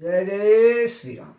जय जय श्री राम।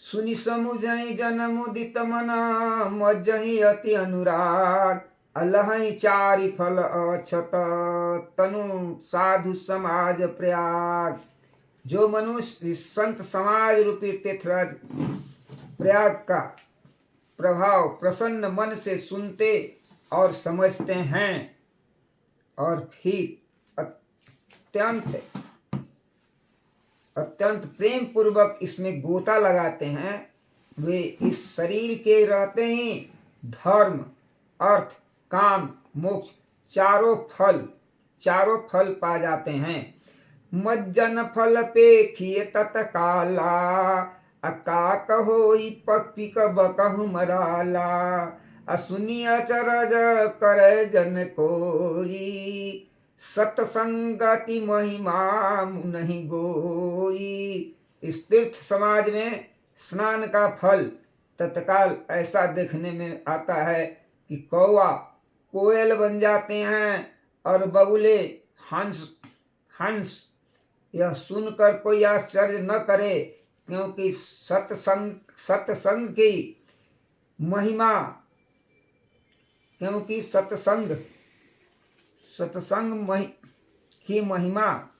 सुनि समुझई जन मुदित मना मज्जहि अति अनुराग अलहई चारि फल अछत तनु साधु समाज प्रयाग। जो मनुष्य इस संत समाज रूपी तीर्थराज प्रयाग का प्रभाव प्रसन्न मन से सुनते और समझते हैं और फिर अत्यंत प्रेम पूर्वक इसमें गोता लगाते हैं, वे इस शरीर के रहते ही धर्म अर्थ काम मोक्ष चारों फल पा जाते हैं। मज्जन फल पेखिए तत्काला अका कहोई पक्पिक बकहु मराला असुनी अचरज करे जन कोई सतसंगति महिमा नहीं गोई। इस तीर्थ समाज में स्नान का फल तत्काल ऐसा देखने में आता है कि कौवा कोयल बन जाते हैं और बगुले हंस। यह सुनकर कोई आश्चर्य न करे, क्योंकि सत्संग की महिमा की महिमा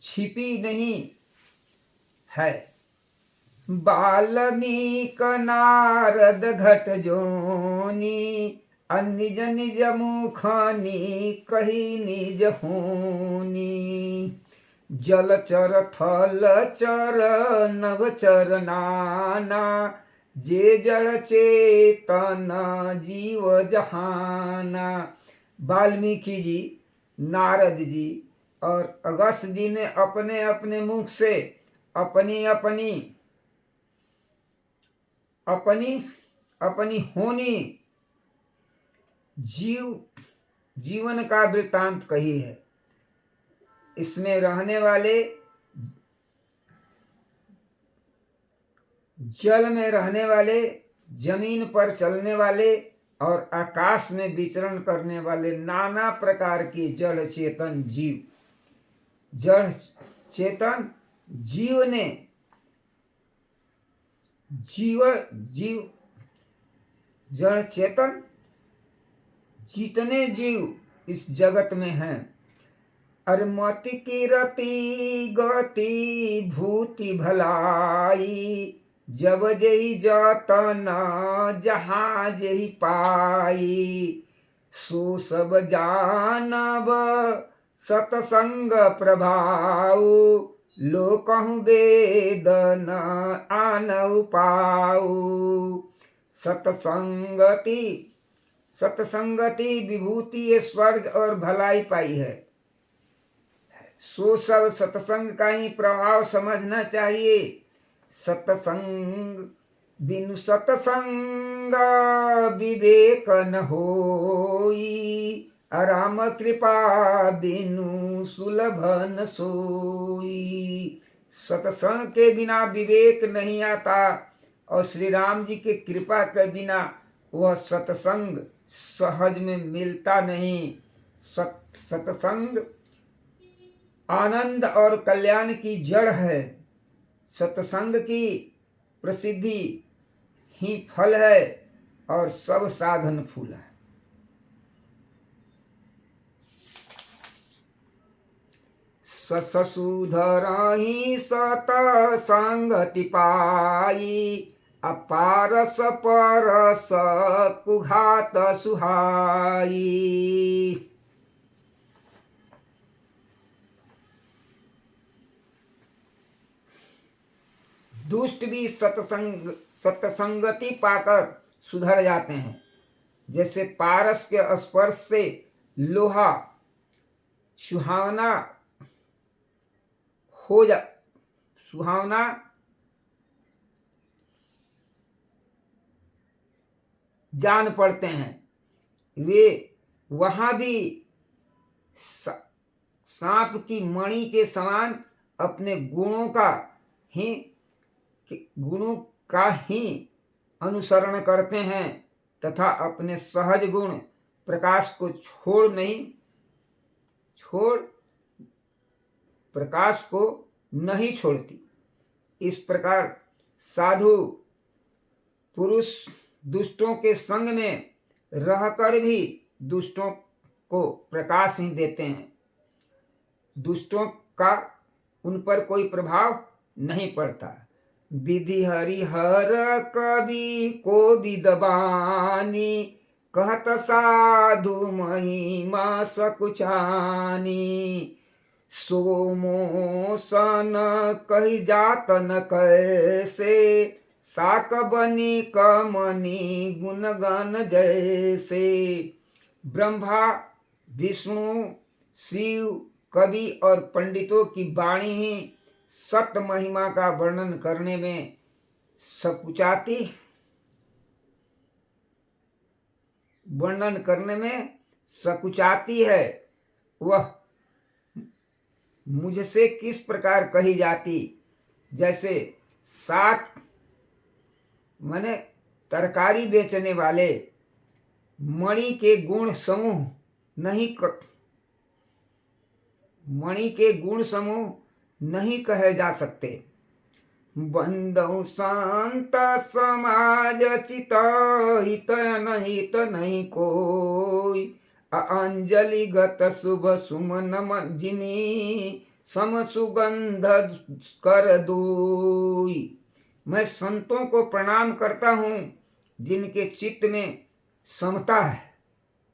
छिपी नहीं है। बाल्मीक नारद घट जोनी निज निज मुखानी कही निज होनी। जलचर थलचर नवचर नाना जे जड़ चेतन जीव जहाना। वाल्मीकि जी, नारद जी और अगस्त्य जी ने अपने अपने मुख से अपनी होनी जीवन का वृत्तांत कही है। इसमें रहने वाले, जल में रहने वाले, जमीन पर चलने वाले और आकाश में विचरण करने वाले नाना प्रकार के जड़ चेतन जीव ने जड़ चेतन जितने जीव इस जगत में हैं, अरे मति की रति गति भूति भलाई जब जही जतन जहाँ जही पाई। सो सब जानब सतसंग प्रभाव लोकहु वेद न आनउ पाऊ। सतसंगति विभूति ये स्वर्ग और भलाई पाई है। सो सब सत्संग का ही प्रभाव समझना चाहिए। सत्संग बिनु सत्संग विवेक न होई राम कृपा बिनु सुलभ न सोई। सत्संग के बिना विवेक नहीं आता और श्री राम जी के कृपा के बिना वह सत्संग सहज में मिलता नहीं। सत्संग आनंद और कल्याण की जड़ है। सत्संग की प्रसिद्धि ही फल है और सब साधन फूल है। ससुधरहि सतसंगति पाई अपारस परस कुघात सुहाई। दुष्ट भी सत्संगति पाकर सुधर जाते हैं। जैसे पारस के स्पर्श से लोहा सुहावना जान पड़ते हैं, वे वहां भी सांप की मणि के समान अपने गुणों का ही अनुसरण करते हैं तथा अपने सहज गुण प्रकाश को प्रकाश को नहीं छोड़ती। इस प्रकार साधु पुरुष दुष्टों के संग में रहकर भी दुष्टों को प्रकाश ही देते हैं। दुष्टों का उन पर कोई प्रभाव नहीं पड़ता। विधि हरिहर कवि को विदबानी, कहत साधु महिमा सकुचानी। सोमो सन कही जात न कैसे, साक बनी कमनी गुणगन जैसे। ब्रह्मा विष्णु शिव कवि और पंडितों की वाणी ही सत्य महिमा का वर्णन करने में सकुचाती है। वह मुझसे किस प्रकार कही जाती, जैसे साक माने तरकारी बेचने वाले मणि के गुण समूह नहीं कहे जा सकते। बंदौ संत समाज चित हित अनहित नहीं कोई, अंजलि गत शुभ सुमन जिनी सम सुगंध कर दोई। मैं संतों को प्रणाम करता हूँ जिनके चित्त में समता है,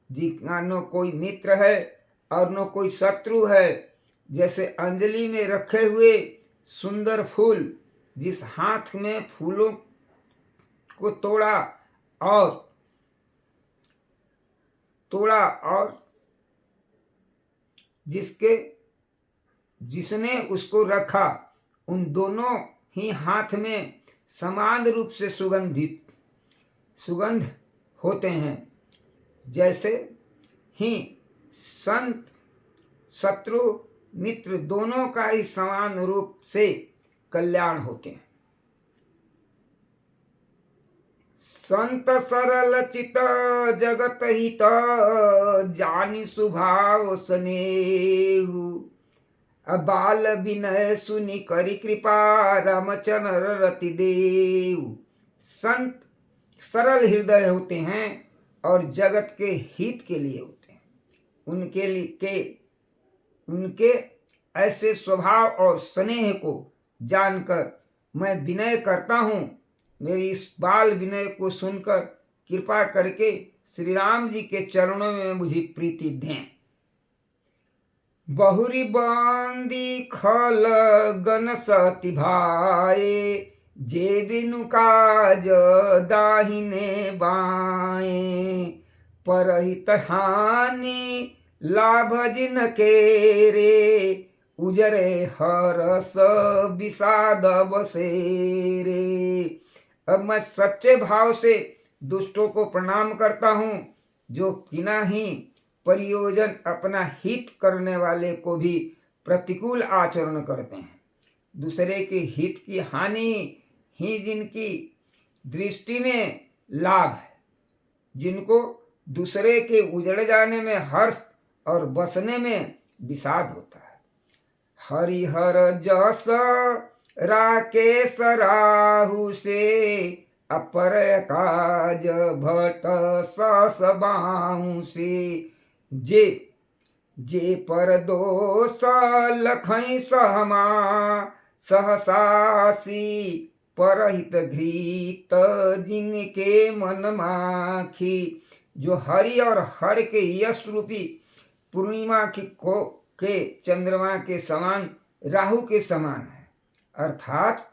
जिनका न कोई मित्र है और न कोई शत्रु है। जैसे अंजलि में रखे हुए सुंदर फूल, जिस हाथ में फूलों को तोड़ा और जिसने उसको रखा, उन दोनों ही हाथ में समान रूप से सुगंध होते हैं। जैसे ही संत शत्रु मित्र दोनों का ही समान रूप से कल्याण होते हैं। संत सरल चित जगत हित, जानी स्वभाव स्नेहु। बाल विनय सुनि करि कृपा, रामचंद्र रति देव। संत सरल हृदय होते हैं और जगत के हित के लिए होते हैं। उनके ऐसे स्वभाव और स्नेह को जानकर मैं विनय करता हूँ। मेरी इस बाल विनय को सुनकर कृपा करके श्री राम जी के चरणों में मुझे प्रीति दें। बहुरी बांदी खल गन सती भाए, जे बिनु काज दाहिने बाएं। परहित हानि लाभ जिन के रे, उजरे हरस विषाद बसे रे। अब मैं सच्चे भाव से दुष्टों को प्रणाम करता हूँ, जो किना ही प्रयोजन अपना हित करने वाले को भी प्रतिकूल आचरण करते हैं। दूसरे के हित की हानि ही जिनकी दृष्टि में लाभ है, जिनको दूसरे के उजड़ जाने में हर्ष और बसने में विषाद होता है। हरिहर जस राकेश राहु से, अपर काज भट सस बाहु से। जे पर दोष लखई सहमा, सहसासी परहित घृत जिनके मन माखी। जो हरि और हर के यश रूपी पूर्णिमा के चंद्रमा के समान, राहु के समान है। अर्थात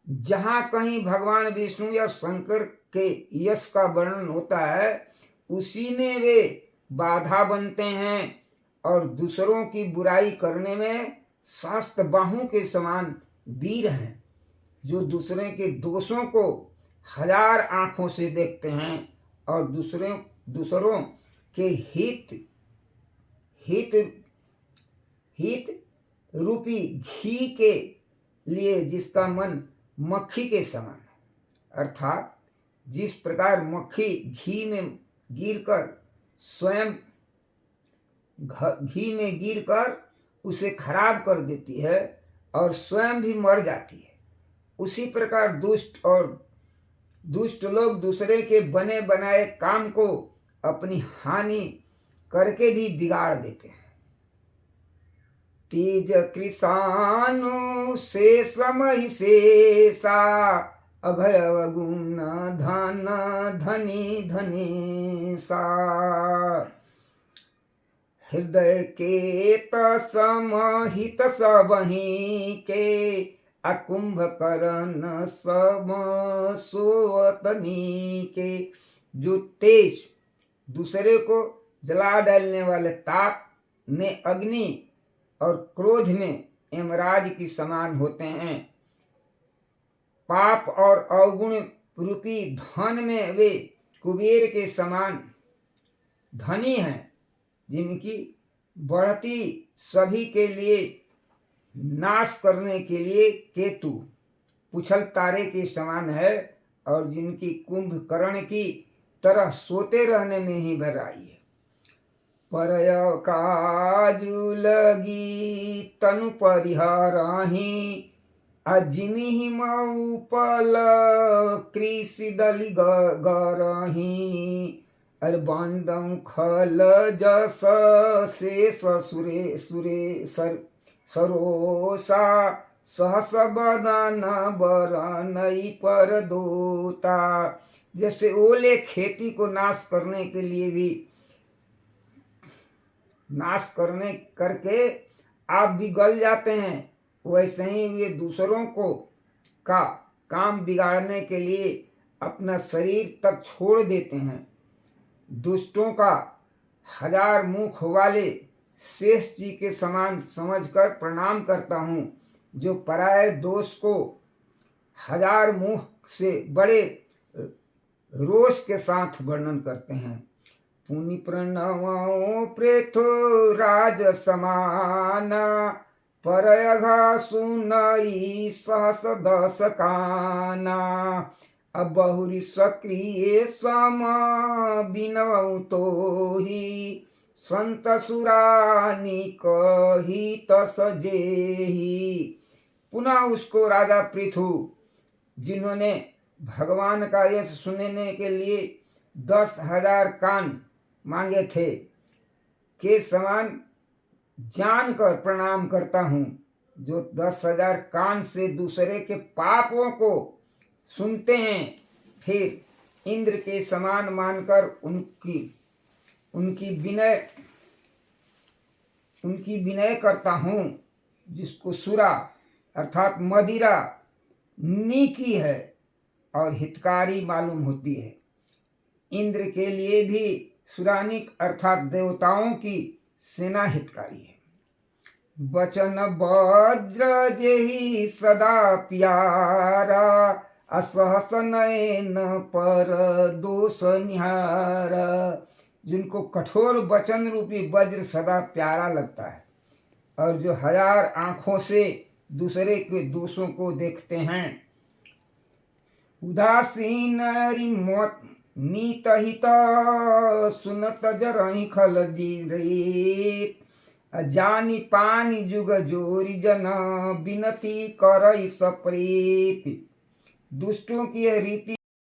जहाँ कहीं भगवान विष्णु या शंकर के यश का वर्णन होता है, उसी में वे बाधा बनते हैं और दूसरों की बुराई करने में शास्त बाहु के समान वीर हैं, जो दूसरे के दोषों को हजार आंखों से देखते हैं और दूसरों के हित रूपी घी के लिए जिसका मन मक्खी के समान है। अर्थात जिस प्रकार मक्खी घी में गिरकर उसे खराब कर देती है और स्वयं भी मर जाती है। उसी प्रकार दुष्ट लोग दूसरे के बने बनाए काम को अपनी हानि करके भी बिगाड़ देते हैं। तेज कृषाणु शेषम ही शेषा अभय गुण धन धनी धनेशा। हृदय के तसमहित सबहि के अकुंभकर्ण सम सोवतनी के। जो तेज दूसरे को जला डालने वाले ताप में अग्नि और क्रोध में यमराज की समान होते हैं। पाप और अवगुण रूपी धन में वे कुबेर के समान धनी हैं, जिनकी बढ़ती सभी के लिए नाश करने के लिए केतु पुछल तारे के समान है और जिनकी कुंभकर्ण की तरह सोते रहने में ही भलाई है। परय काजु लगी तनु परिहरहि अजिमि मऊपल कृषि दलि गरहि। अर बंदम खल जस शेष सुरे सरोसा सहस बदन बरनई पर दोता। जैसे ओले खेती को नाश करने के लिए भी नाश करने करके आप भी गल जाते हैं, वैसे ही वे दूसरों को का काम बिगाड़ने के लिए अपना शरीर तक छोड़ देते हैं। दुष्टों का 1000 मुख वाले शेष जी के समान समझकर प्रणाम करता हूँ, जो पराये दोष को 1000 मुख से बड़े रोष के साथ वर्णन करते हैं। पुनि प्रणवो पृथु राज समाना परयघा सुनई सहस दस काना। अब बहुरी सक्रिय सम बिनवु तो ही संत सुरानी कही तस जेही। पुनः उसको राजा पृथु, जिन्होंने भगवान का यश सुनने के लिए 10,000 कान मांगे थे, के समान जानकर प्रणाम करता हूँ, जो 10,000 कान से दूसरे के पापों को सुनते हैं, फिर इंद्र के समान मानकर उनकी विनय करता हूँ, जिसको सुरा अर्थात मदिरा नीकी है और हितकारी मालूम होती है। इंद्र के लिए भी सुरानिक अर्थात देवताओं की सेना हितकारी है। बचन वज्र जेहि सदा प्यारा असहस नयन पर दोष निहारा। जिनको कठोर वचन रूपी वज्र सदा प्यारा लगता है और जो 1000 आंखों से दूसरे के दोषों को देखते हैं। उदासीन रिमोत नीत हित सुनत जरहि खल जीरेत। जानी पानी जुग जोरी जन बिनती करई सप्रीत। दुष्टों की रीति